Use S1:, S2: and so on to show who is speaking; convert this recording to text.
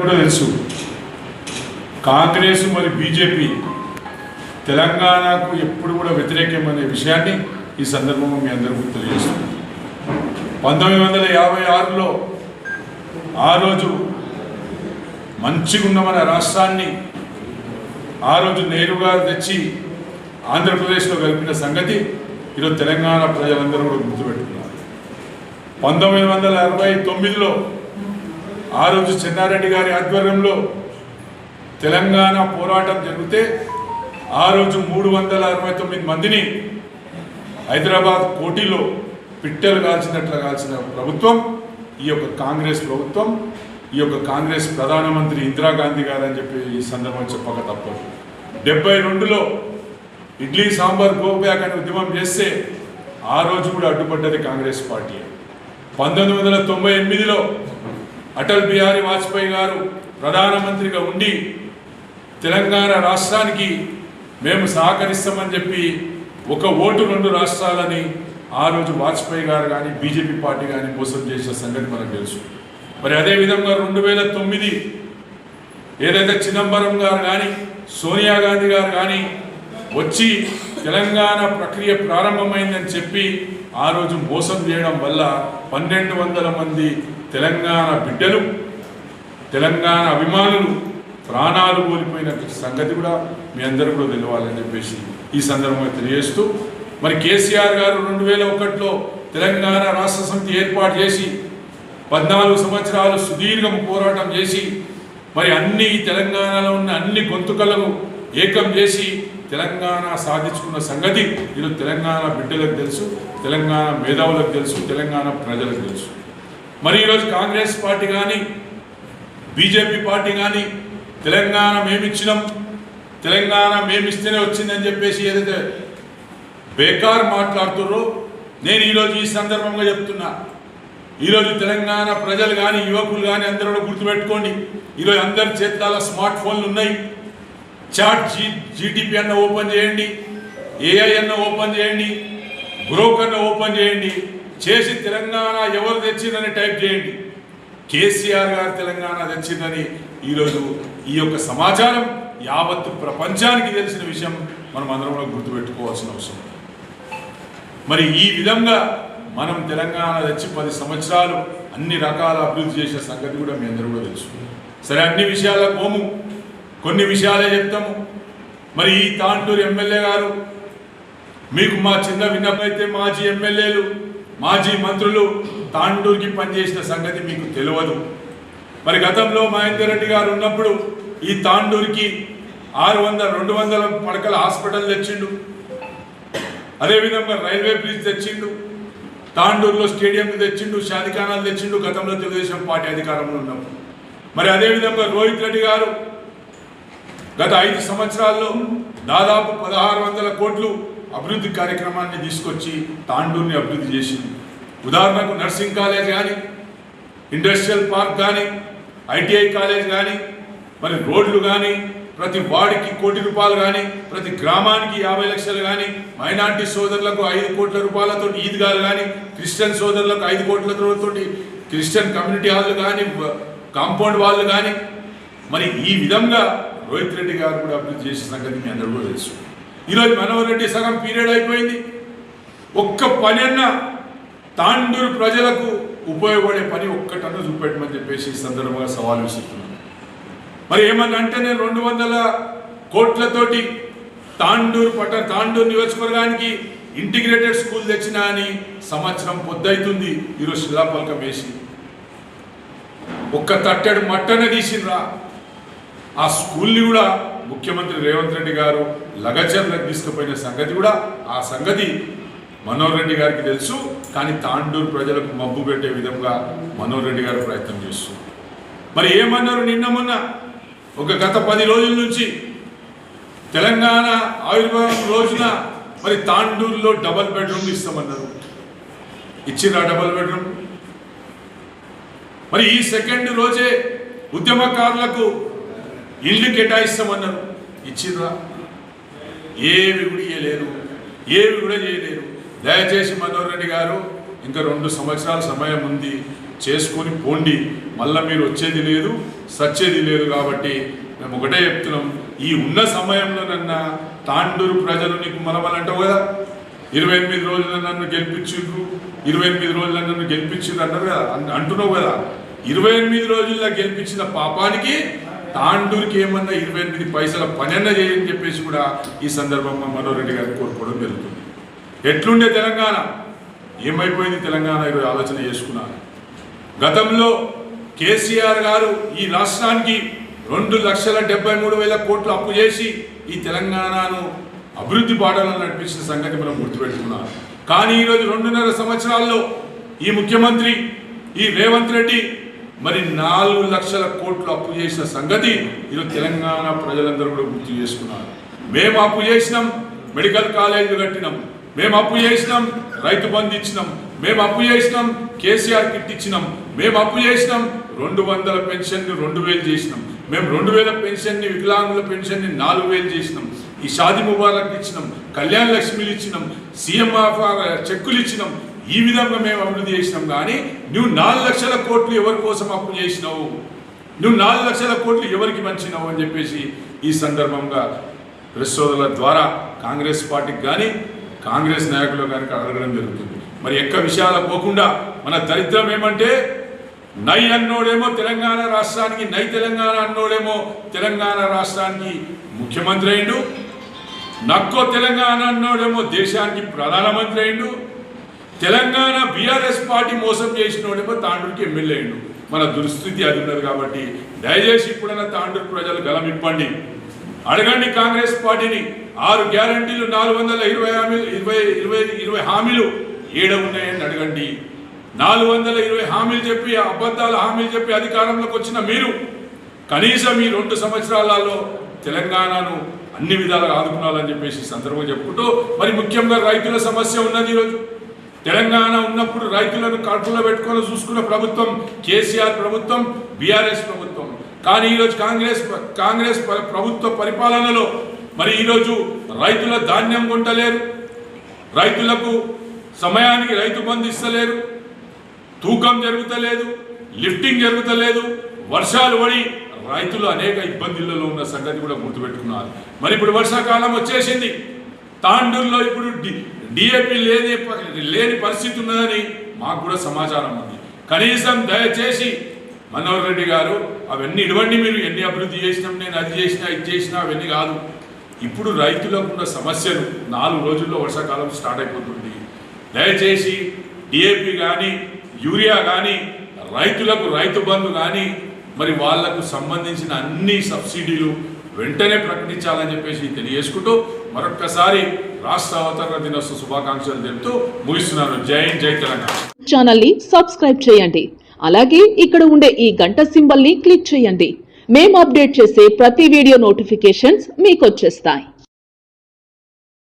S1: కూడా తెలుసు కాంగ్రెస్ మరి బీజేపీ తెలంగాణకు ఎప్పుడు కూడా వ్యతిరేకమనే విషయాన్ని ఈ సందర్భంగా మీ అందరికీ తెలియజేస్తుంది. 1956లో ఆ రోజు మంచిగున్న మన రాష్ట్రాన్ని ఆ రోజు నేరుగా తెచ్చి ఆంధ్రప్రదేశ్లో కలిపిన సంగతి ఈరోజు తెలంగాణ ప్రజలందరూ కూడా గుర్తుపెట్టుకున్నారు. 1969లో ఆ రోజు చెన్నారెడ్డి గారి ఆధ్వర్యంలో తెలంగాణ పోరాటం జరిగితే ఆ రోజు 369 మందిని హైదరాబాద్ కోటిలో పిట్టెలు కాల్చినట్లు కాల్చిన ప్రభుత్వం ఈ యొక్క కాంగ్రెస్ ప్రభుత్వం, ఈ యొక్క కాంగ్రెస్ ప్రధానమంత్రి ఇందిరాగాంధీ గారు అని చెప్పి ఈ సందర్భంగా చెప్పక తప్పదు. 72లో ఇడ్లీ సాంబార్ గో బ్యాక్ అని ఉద్యమం చేస్తే ఆ రోజు కూడా అడ్డుపడ్డది కాంగ్రెస్ పార్టీ. 1998లో అటల్ బిహారీ వాజ్పేయి గారు ప్రధానమంత్రిగా ఉండి తెలంగాణ రాష్ట్రానికి మేము సహకరిస్తామని చెప్పి ఒక ఓటు 2 రాష్ట్రాలని ఆ రోజు వాజ్పేయి గారు కానీ బీజేపీ పార్టీ కానీ మోసం చేసిన సంగతి మనకు తెలుసు. మరి అదేవిధంగా 2009 ఏదైతే చిదంబరం గారు కానీ సోనియా గాంధీ గారు కానీ వచ్చి తెలంగాణ ప్రక్రియ ప్రారంభమైందని చెప్పి ఆ రోజు మోసం చేయడం వల్ల 1200 మంది తెలంగాణ బిడ్డలు, తెలంగాణ అభిమానులు ప్రాణాలు కోల్పోయిన సంగతి కూడా మీ అందరూ కూడా తెలియాలని చెప్పేసి ఈ సందర్భంగా తెలియజేస్తూ, మరి కేసీఆర్ గారు 2001లో తెలంగాణ రాష్ట్ర సమితి ఏర్పాటు చేసి 14 సంవత్సరాలు సుదీర్ఘ పోరాటం చేసి మరి అన్ని తెలంగాణలో ఉన్న అన్ని గొంతుకలను ఏకం చేసి తెలంగాణ సాధించుకున్న సంగతి ఈరోజు తెలంగాణ బిడ్డలకు తెలుసు, తెలంగాణ మేధావులకు తెలుసు, తెలంగాణ ప్రజలకు తెలుసు. మరి ఈరోజు కాంగ్రెస్ పార్టీ కానీ బీజేపీ పార్టీ కానీ తెలంగాణ మేమిచ్చినాం, తెలంగాణ మేమిస్తేనే వచ్చిందని చెప్పేసి ఏదైతే బేకార్ మాట్లాడుతున్నారో నేను ఈరోజు ఈ సందర్భంగా చెప్తున్నా. ఈరోజు తెలంగాణ ప్రజలు కానీ యువకులు కానీ అందరూ కూడా గుర్తుపెట్టుకోండి, ఈరోజు అందరి చేతుల స్మార్ట్ ఫోన్లు ఉన్నాయి. చాట్ జీటీపీ అన్న ఓపెన్ చేయండి, ఏఐ అన్న ఓపెన్ చేయండి, గ్రోక్ అన్న ఓపెన్ చేయండి, చేసి తెలంగాణ ఎవరు తెచ్చిందని టైప్ చేయండి. కేసీఆర్ గారు తెలంగాణ తెచ్చిందని ఈరోజు ఈ యొక్క సమాచారం యావత్తు ప్రపంచానికి తెలిసిన విషయం మనం అందరం కూడా గుర్తుపెట్టుకోవాల్సిన అవసరం. మరి ఈ విధంగా మనం తెలంగాణ తెచ్చి 10 సంవత్సరాలు అన్ని రకాల అభివృద్ధి చేసిన సంగతి కూడా మీ అందరూ కూడా తెలుసు. సరే, అన్ని విషయాలకు పోము, కొన్ని విషయాలే చెప్తాము. మరి ఈ తాండూరు ఎమ్మెల్యే గారు మీకు మా చిన్న విన్నపం అయితే మాజీ ఎమ్మెల్యేలు మాజీ మంత్రులు తాండూరుకి పనిచేసిన సంగతి మీకు తెలియదు. మరి గతంలో మహేందర్ రెడ్డి గారు ఉన్నప్పుడు ఈ తాండూరుకి 200 పడకల హాస్పిటల్ తెచ్చిండు, అదేవిధంగా రైల్వే బ్రిడ్జ్ తెచ్చిండు, తాండూరులో స్టేడియం తెచ్చిండు, షాదిఖానాలు తెచ్చిండు గతంలో తెలుగుదేశం పార్టీ అధికారంలో ఉన్నప్పుడు. మరి అదేవిధంగా రోహిత్ రెడ్డి గారు గత 5 సంవత్సరాల్లో దాదాపు 1600 కోట్లు అభివృద్ధి కార్యక్రమాన్ని తీసుకొచ్చి తాండూరుని అభివృద్ధి చేసింది. ఉదాహరణకు నర్సింగ్ కాలేజ్ కానీ, ఇండస్ట్రియల్ పార్క్ కానీ, ఐటీఐ కాలేజ్ కానీ, మరి రోడ్లు కానీ, ప్రతి వార్డుకి 1 కోటి రూపాయలు కానీ, ప్రతి గ్రామానికి 50 లక్షలు కానీ, మైనార్టీ సోదరులకు 5 కోట్ల రూపాయలతో ఈద్గాలు కానీ, క్రిస్టియన్ సోదరులకు 5 కోట్లతో క్రిస్టియన్ కమ్యూనిటీ హాల్ కానీ, కాంపౌండ్ వాళ్ళు కానీ, మరి ఈ విధంగా రోహిత్ రెడ్డి గారు కూడా అభివృద్ధి చేసిన సంగతి మీ అందరూ కూడా తెలుసు. ఈరోజు మనోహర్ రెడ్డి సగం పీరియడ్ అయిపోయింది, ఒక్క పని అన్న తాండూరు ప్రజలకు ఉపయోగపడే పని ఒక్కటన్నా చూపెట్టమని చెప్పేసి ఈ సందర్భంగా సవాల్ విసురుతున్నాను. మరి ఏమన్నా అంటే నేను 200 కోట్లతోటి తాండూరు నియోజకవర్గానికి ఇంటిగ్రేటెడ్ స్కూల్ తెచ్చినా అని సంవత్సరం పొద్దవుతుంది. ఈరోజు శిలాపలకం వేసి ఒక్క తట్టెడు మట్టనే తీసిండ్రా. ఆ స్కూల్ని కూడా ముఖ్యమంత్రి రేవంత్ రెడ్డి గారు లగచర్లకు తీసుకుపోయిన సంగతి కూడా ఆ సంగతి మనోహర్ రెడ్డి గారికి తెలుసు. కానీ తాండూరు ప్రజలకు మబ్బు పెట్టే విధంగా మనోహర్ రెడ్డి గారు ప్రయత్నం చేస్తున్నారు. మరి ఏమన్నారు నిన్న మొన్న ఒక గత 10 రోజుల నుంచి తెలంగాణ ఆవిర్భావం రోజున మరి తాండూరులో డబల్ బెడ్రూమ్లు ఇస్తామన్నారు. ఇచ్చిండ్రా డబల్ బెడ్రూమ్? మరి ఈ సెకండ్ రోజే ఉద్యమకారులకు ఇల్లు కేటాయిస్తామన్నారు. ఇచ్చిండ్రా? ఏవి కూడా ఇవ్వలేరు, ఏవి కూడా చేయలేరు. దయచేసి మనోహర్ రెడ్డి గారు ఇంకా 2 సంవత్సరాల సమయం ఉంది, చేసుకొని పోండి, మళ్ళీ మీరు వచ్చేది లేదు సచ్చేది లేదు. కాబట్టి మేము ఒకటే చెప్తున్నాం, ఈ ఉన్న సమయంలోనన్నా తాండూరు ప్రజలు నీకు మనమలంటావు కదా, 28 రోజులు నన్ను గెలిపించిండ్రు, 28 రోజులు నన్ను గెలిపించిండ్రు అన్నారు కదా, అంటున్నావు కదా. 28 రోజుల్లో గెలిపించిన పాపానికి తాండూరుకి ఏమన్నా 28 పైసల పనన్నా చేయని చెప్పేసి కూడా ఈ సందర్భంగా మనోహర్ రెడ్డి గారిని కోరుకోవడం జరుగుతుంది. ఎట్లుండే తెలంగాణ, ఏమైపోయింది తెలంగాణ ఈరోజు ఆలోచన చేసుకున్నారు. గతంలో కేసీఆర్ గారు ఈ రాష్ట్రానికి 2,73,000 కోట్లు అప్పు చేసి ఈ తెలంగాణను అభివృద్ధి బాటలో నడిపించిన సంగతి మనం గుర్తుపెట్టుకున్నాం. కానీ ఈరోజు 2.5 సంవత్సరాల్లో ఈ ముఖ్యమంత్రి ఈ రేవంత్ రెడ్డి మరి 4 లక్షల కోట్లు అప్పు చేసిన సంగతి ఈరోజు తెలంగాణ ప్రజలందరూ కూడా గుర్తు చేసుకున్నారు. మేము అప్పు చేసినాం, మెడికల్ కాలేజీలు కట్టినాం, మేము అప్పు చేసినాం, రైతు బంధు ఇచ్చినాం, మేము అప్పు చేసినాం, కేసీఆర్ కిట్ ఇచ్చినాం, మేము అప్పు చేసినాం, 200 పెన్షన్ని 2,000 చేసినాం, మేము 2,000 పెన్షన్ని వికలాంగుల పెన్షన్ని 4,000 చేసినాం, ఈ షాదీ ముబారక్ ఇచ్చినాం, కళ్యాణ లక్ష్మిలు ఇచ్చినాం, సీఎం చెక్కులు ఇచ్చినాం. ఈ విధంగా మేము అభివృద్ధి చేసినాం. కానీ నువ్వు 4 లక్షల కోట్లు ఎవరి కోసం అప్పు చేసినావు, నువ్వు 4 లక్షల కోట్లు ఎవరికి పంచినావు అని చెప్పేసి ఈ సందర్భంగా ప్రెస్ సోదరుల ద్వారా కాంగ్రెస్ పార్టీకి కానీ కాంగ్రెస్ నాయకులు కానీ అడగడం జరుగుతుంది. మరి ఎక్క విషయాలకు పోకుండా మన దరిద్రం ఏమంటే, నై అన్నోడేమో తెలంగాణ రాష్ట్రానికి, నై తెలంగాణ అన్నోడేమో తెలంగాణ రాష్ట్రానికి ముఖ్యమంత్రి అయిండు, నక్కో తెలంగాణ అన్నోడేమో దేశానికి ప్రధానమంత్రి అయిండు, తెలంగాణ బీఆర్ఎస్ పార్టీ మోసం చేసినోడేమో తాండూరుకి ఎమ్మెల్యే అయిండు. మన దుస్థితి అది ఉన్నది. కాబట్టి దయచేసి ఇప్పుడైనా తాండూరు ప్రజలు గలమిప్పండి, అడగండి కాంగ్రెస్ పార్టీని. 6 గ్యారంటీలు, 420 హామీలు ఏడ ఉన్నాయని అడగండి. 420 హామీలు చెప్పి, అబద్ధాల హామీలు చెప్పి అధికారంలోకి వచ్చిన మీరు కనీసం ఈ 2 సంవత్సరాలలో తెలంగాణను అన్ని విధాలుగా ఆదుకున్నాలని చెప్పేసి సందర్భంగా చెప్పుకుంటూ, మరి ముఖ్యంగా రైతుల సమస్య ఉన్నది. ఈరోజు తెలంగాణ ఉన్నప్పుడు రైతులను కడుపులో పెట్టుకొని చూసుకున్న ప్రభుత్వం కేసీఆర్ ప్రభుత్వం, బీఆర్ఎస్ ప్రభుత్వం. కానీ ఈరోజు కాంగ్రెస్ ప్రభుత్వ పరిపాలనలో మరి ఈరోజు రైతుల ధాన్యం కొంటలేరు, రైతులకు సమయానికి రైతు బంధు ఇస్తలేరు, తూకం జరుగుతలేదు, లిఫ్టింగ్ జరుగుతలేదు, వర్షాలు పడి రైతులు అనేక ఇబ్బందులలో ఉన్న సంగతి కూడా గుర్తుపెట్టుకున్నారు. మరి ఇప్పుడు వర్షాకాలం వచ్చేసింది, తాండూరులో ఇప్పుడు డిఏపి లేని పరిస్థితి ఉన్నదని మాకు కూడా సమాచారం ఉంది. కనీసం దయచేసి మనోహర్ రెడ్డి గారు అవన్నీ ఇవ్వండి. మీరు ఎన్ని అభివృద్ధి చేసినాం, నేను అది చేసినా ఇది చేసినా అవన్నీ కాదు. ఇప్పుడు రైతులకు ఉన్న సమస్యలు 4 రోజుల్లో వర్షాకాలం స్టార్ట్ అయిపోతుంది. దయచేసి డిఏపి కానీ యూరియా కానీ రైతులకు రైతు బంధు కానీ మరి వాళ్లకు సంబంధించిన అన్ని సబ్సిడీలు వెంటనే ప్రకటించాలని చెప్పేసి తెలియజేసుకుంటూ మరొక్కసారి రాష్ట్ర అవతరణ దినోత్సవ శుభాకాంక్షలు తెలుపుతూ ముగిస్తున్నాను. జై హింద్, జై తెలంగాణ.
S2: ఛానల్ ని సబ్స్క్రైబ్ చేయండి. అలాగే ఇక్కడ ఉండే ఈ గంట సింబల్ ని క్లిక్ చేయండి. మేము అప్డేట్ చేసే ప్రతి వీడియో నోటిఫికేషన్స్ మీకు వచ్చేస్తాయి.